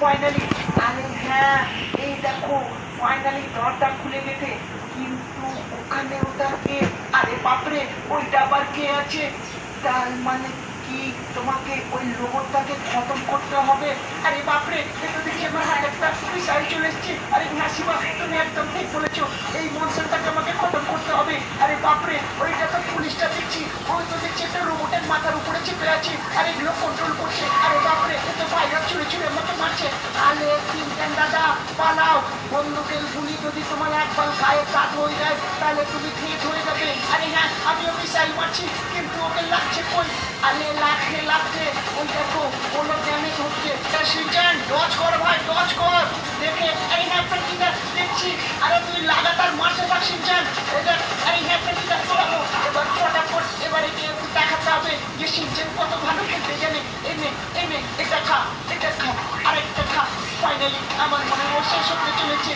Finally, আরে হ্যাঁ, এই দেখো ফাইনালি দরজা খুলে গেছে। কিন্তু ওখানে ওটাকে, আরে বাপরে, ওইটা আবার কে আছে? তার মানে কি তোমাকে ওই রোবটটাকে খতম করতে হবে? আরে বাপরে, এটা দেখি আমার হাতে একটা মিসাইল চলে এসছে। আরে নাসিমা, তুমি একদম ঠিক বলেছো, এই মনস্টারটাকে আমাকে খতম করতে হবে। আরে বাপরে, ওইটা তো পুলিশটা দেখছি, ওই তো দেখছি একটা রোবটের মাথার উপরে চেপে আছে আর এগুলো কন্ট্রোল করছে। আরে বাপরে, এ তো ভাইরাস ছুড়ে ছুড়ে আমাকে মারছে। আরে চিন্তেন দাদা, পালাও। বন্দুকের গুলি যদি তোমার একবার গায়ে কাট হয়ে যায় তাহলে তুমি ঠিক হয়ে যাবে। আরে হ্যাঁ, আমিও মিসাইল মারছি কিন্তু ওকে লাগছে কই? আরে লাগছে লাগছে, ওই দেখো কোনো ড্যামেজ হচ্ছে। সিনচান ডজ কর ভাই, ডজ কর। দেখে এই হ্যাঁ ফ্রেন্ডিটা দেখছি। আরে তুই লাগাতার মারতে থাক সিনচান। এই দেখ, এই হ্যাঁ ফ্রেন্ডিটা চলো এবার ফটাফট, এবারে কি একটু দেখাতে হবে যে সিনচান কত ভালো খেলতে জানে। এনে এনে এটা খা, এটা খা, আরেকটা খা। ফাইনালি আমার মনে হয় শেষ হতে চলেছে।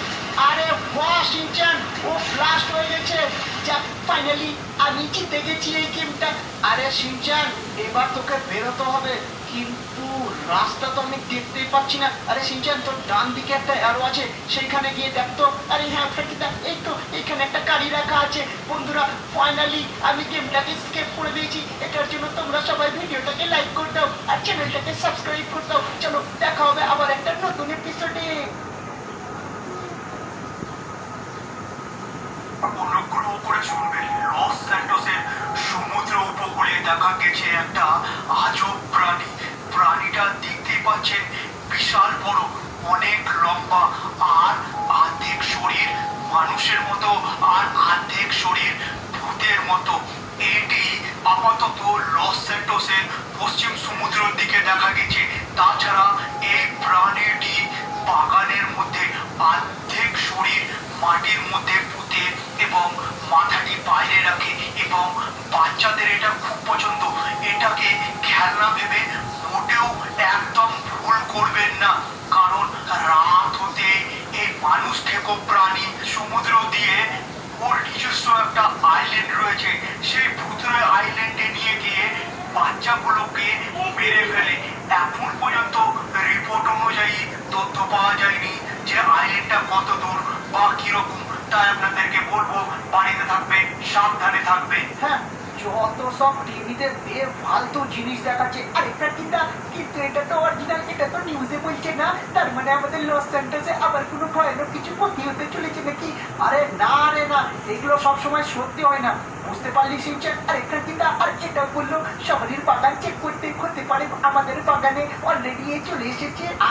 আরে বাহ সিনচান, ও ব্লাস্ট হয়ে গেছে। যাক, ফাইনালি আমি জিতে গেছি এই গেমটা। আরে সিনচান, এবার তোকে বেরোতে হবে, কিন্তু রাস্তা তো আমি দেখতেই পাচ্ছি না। আরে সিনচান, তোর ডান দিকে একটা অ্যারো আছে, সেইখানে গিয়ে দেখতো। আরে হ্যাঁ ফ্রেন্ডিটা, এই তো এখানে একটা গাড়ি রাখা আছে। বন্ধুরা, ফাইনালি আমি গেমটাকে স্কেপ করে দিয়েছি। এটার জন্য তোমরা সবাই ভিডিওটাকে লাইক করে দাও আর চ্যানেলটাকে সাবস্ক্রাইব করে দাও। চলো দেখা হবে আবার একটা নতুন এপিসোডে। অনুগ্রহ করে শুনবেন, লস স্যান্টোসের সমুদ্র উপকূলে দেখা গেছে একটা আজব প্রাণী। প্রাণীটা দেখতেই পাচ্ছেন, বিশাল বড়, অনেক লম্বা, আর অর্ধেক শরীর মানুষের মতো আর অর্ধেক শরীর ভূতের মতো। এটি আপাতত লস স্যান্টোসের পশ্চিম সমুদ্রের দিকে দেখা গেছে। তাছাড়া এই প্রাণীটি বাগানের মধ্যে অর্ধেক শরীর মাটির মধ্যে পুঁতে এবং মাথাটি বাইরে রাখে, এবং বাচ্চাদের এটা খুব পছন্দ। এটাকে খেলনা ভেবে মোটেও একদম ভুল করবেন না, কারণ রাত হতে এই মানুষ থেকে প্রাণী সমুদ্র দিয়ে ওর নিজস্ব একটা আইল্যান্ড রয়েছে, সেই ভুতুরে আইল্যান্ডে নিয়ে গিয়ে বাচ্চাগুলোকে মেরে ফেলে। এখন পর্যন্ত রিপোর্ট অনুযায়ী তথ্য পাওয়া যায়নি যে আইল্যান্ডটা কত দূর বা কিরকম। তাই আপনাদেরকে বলবো, বাড়িতে থাকবে, সাবধানে থাকবে। হ্যাঁ, যত সব টিভিতে ফালতু জিনিস দেখাচ্ছে। আর এটা কিন্তু এটা তো অরিজিনাল, এটা তো নিউজে বলছে না। তার মানে আমাদের লস স্যান্টোসে আবার কোনো ভয়ানক কিছু ক্ষতি হতে চলেছে নাকি? আরে না রে না, এগুলো সবসময় সত্যি হয় না, বুঝতে পারলি সিনচান? আর এটা আর এটা বললো সবারই বাগান চেক করতে, হতে পারে আমাদের বাগানে অলরেডি চলে এসেছে।